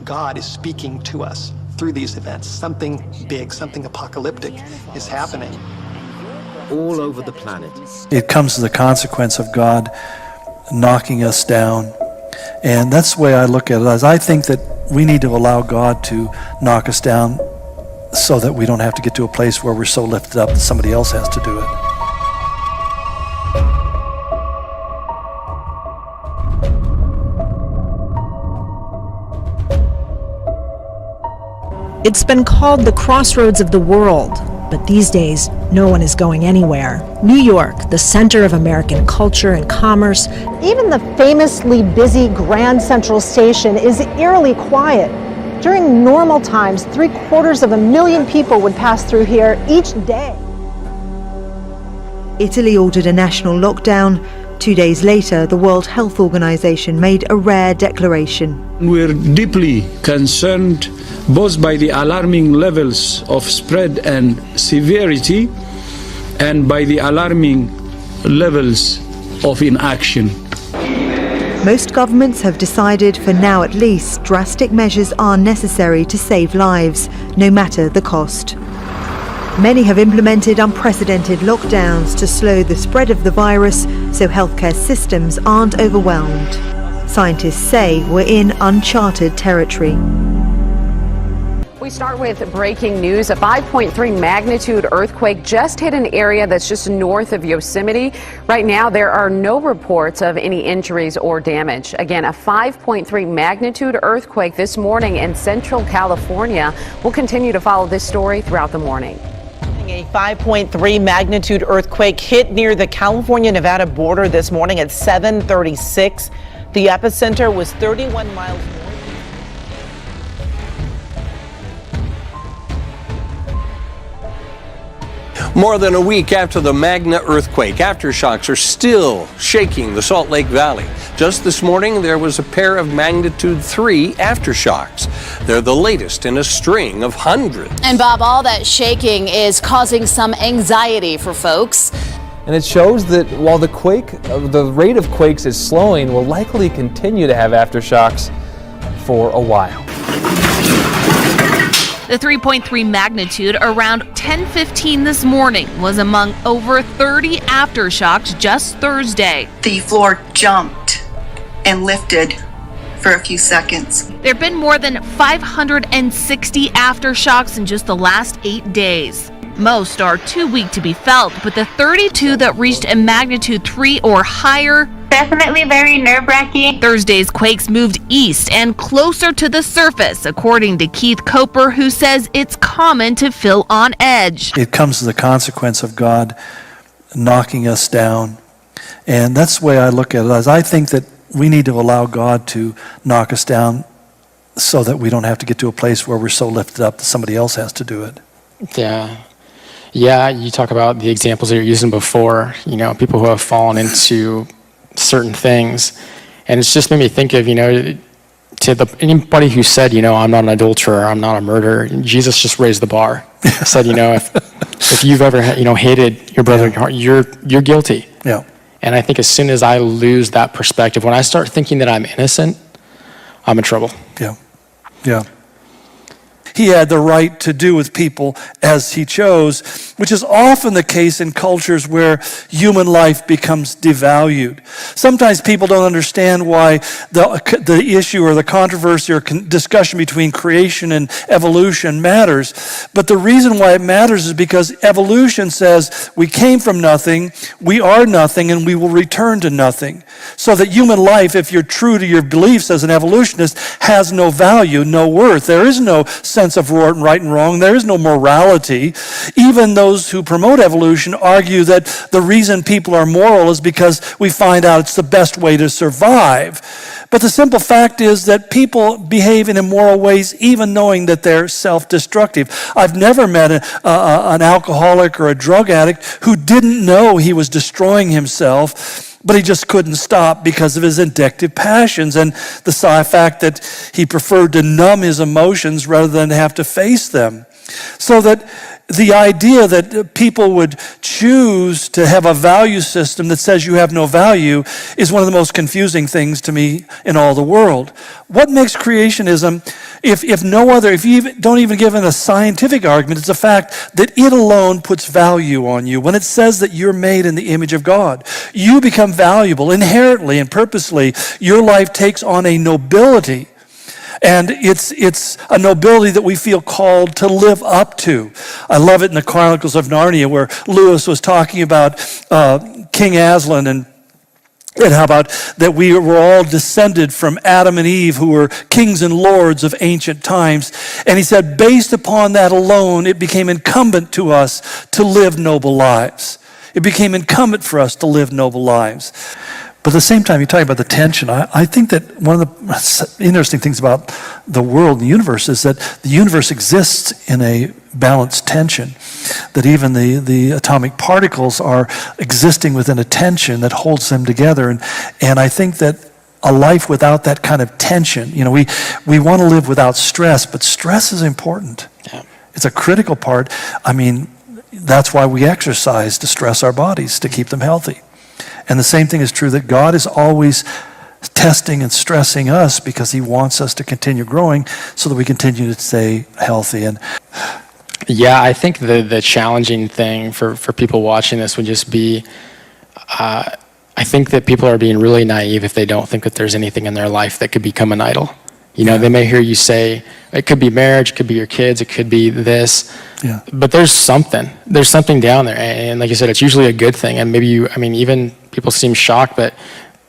God is speaking to us through these events. Something big, something apocalyptic is happening. All over the planet. It comes as a consequence of God knocking us down. And that's the way I look at it. As I think that we need to allow God to knock us down so that we don't have to get to a place where we're so lifted up that somebody else has to do it. It's been called the crossroads of the world, but these days, no one is going anywhere. New York, the center of American culture and commerce. Even the famously busy Grand Central Station is eerily quiet. During normal times, 750,000 people would pass through here each day. Italy ordered a national lockdown. 2 days later, the World Health Organization made a rare declaration. We're deeply concerned both by the alarming levels of spread and severity and by the alarming levels of inaction. Most governments have decided, for now at least, drastic measures are necessary to save lives, no matter the cost. Many have implemented unprecedented lockdowns to slow the spread of the virus so healthcare systems aren't overwhelmed. Scientists say we're in uncharted territory. We start with breaking news. A 5.3 magnitude earthquake just hit an area that's just north of Yosemite. Right now, there are no reports of any injuries or damage. Again, a 5.3 magnitude earthquake this morning in Central California. We'll continue to follow this story throughout the morning. A 5.3 magnitude earthquake hit near the California-Nevada border this morning at 7:36. The epicenter was 31 miles north. More than a week after the Magna earthquake, aftershocks are still shaking the Salt Lake Valley. Just this morning, there was a pair of magnitude 3 aftershocks. They're the latest in a string of hundreds. And Bob, all that shaking is causing some anxiety for folks. And it shows that while the rate of quakes is slowing, we'll likely continue to have aftershocks for a while. The 3.3 magnitude around 10:15 this morning was among over 30 aftershocks just Thursday. The floor jumped and lifted for a few seconds. There have been more than 560 aftershocks in just the last 8 days. Most are too weak to be felt, but the 32 that reached a magnitude 3 or higher, definitely very nerve-wracking. Thursday's quakes moved east and closer to the surface, according to Keith Coper, who says it's common to feel on edge. It comes as a consequence of God knocking us down. And that's the way I look at it. As I think that we need to allow God to knock us down so that we don't have to get to a place where we're so lifted up that somebody else has to do it. Yeah, you talk about the examples that you're using before, people who have fallen into certain things. And it's just made me think of, anybody who said, I'm not an adulterer, I'm not a murderer, Jesus just raised the bar. Said, if you've ever, hated your brother in your heart, you're guilty. Yeah. And I think as soon as I lose that perspective, when I start thinking that I'm innocent, I'm in trouble. Yeah. He had the right to do with people as he chose, which is often the case in cultures where human life becomes devalued. Sometimes people don't understand why the issue or the controversy or discussion between creation and evolution matters. But the reason why it matters is because evolution says we came from nothing, we are nothing, and we will return to nothing. So that human life, if you're true to your beliefs as an evolutionist, has no value, no worth. There is no sense of right and wrong. There is no morality. Even those who promote evolution argue that the reason people are moral is because we find out it's the best way to survive. But the simple fact is that people behave in immoral ways even knowing that they're self-destructive. I've never met an alcoholic or a drug addict who didn't know he was destroying himself, but he just couldn't stop because of his addictive passions and the fact that he preferred to numb his emotions rather than have to face them. So that the idea that people would choose to have a value system that says you have no value is one of the most confusing things to me in all the world. What makes creationism, if you don't even give it a scientific argument, it's the fact that it alone puts value on you. When it says that you're made in the image of God, you become valuable inherently and purposely. Your life takes on a nobility. And it's a nobility that we feel called to live up to. I love it in the Chronicles of Narnia where Lewis was talking about King Aslan and how about that we were all descended from Adam and Eve who were kings and lords of ancient times. And he said, based upon that alone, it became incumbent to us to live noble lives. It became incumbent for us to live noble lives. But at the same time, you talk about the tension. I think that one of the interesting things about the world and the universe is that the universe exists in a balanced tension, that even the atomic particles are existing within a tension that holds them together. And I think that a life without that kind of tension, we want to live without stress, but stress is important. Yeah. It's a critical part. I mean, that's why we exercise, to stress our bodies, to keep them healthy. And the same thing is true that God is always testing and stressing us because he wants us to continue growing so that we continue to stay healthy. And yeah, I think the challenging thing for people watching this would just be, I think that people are being really naive if they don't think that there's anything in their life that could become an idol. They may hear you say, it could be marriage, it could be your kids, it could be this, but there's something down there. And like you said, it's usually a good thing. And maybe even people seem shocked, but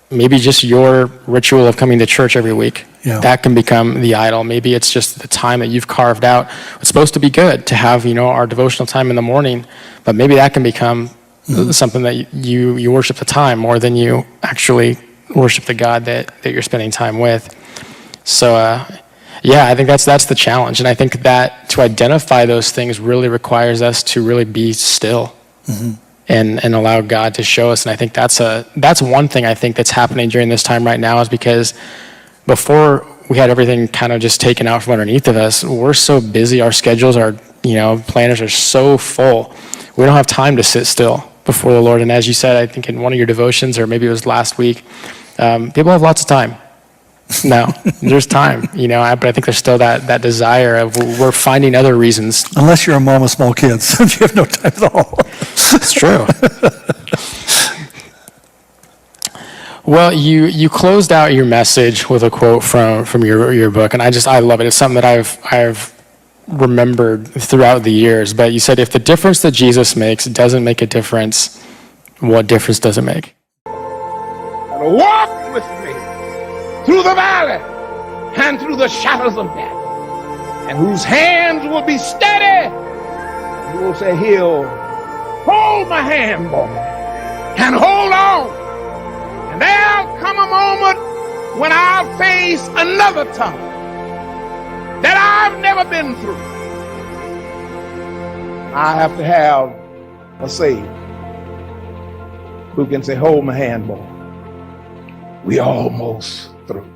maybe just your ritual of coming to church every week, that can become the idol. Maybe it's just the time that you've carved out. It's supposed to be good to have, our devotional time in the morning, but maybe that can become something that you worship the time more than you actually worship the God that you're spending time with. So, I think that's the challenge. And I think that to identify those things really requires us to really be still and allow God to show us. And I think that's one thing I think that's happening during this time right now, is because before we had everything kind of just taken out from underneath of us, we're so busy. Our schedules are, planners are so full. We don't have time to sit still before the Lord. And as you said, I think in one of your devotions, or maybe it was last week, people have lots of time. No, there's time, but I think there's still that desire of we're finding other reasons. Unless you're a mom of small kids, you have no time at all. It's true. Well, you closed out your message with a quote from your book, and I love it. It's something that I've remembered throughout the years. But you said, if the difference that Jesus makes doesn't make a difference, what difference does it make? Walk with me through the valley and through the shadows of death, and whose hands will be steady. You will say, He'll hold my hand, boy, and hold on. And there'll come a moment when I'll face another tunnel that I've never been through. I have to have a Savior who can say, hold my hand, boy. We almost through.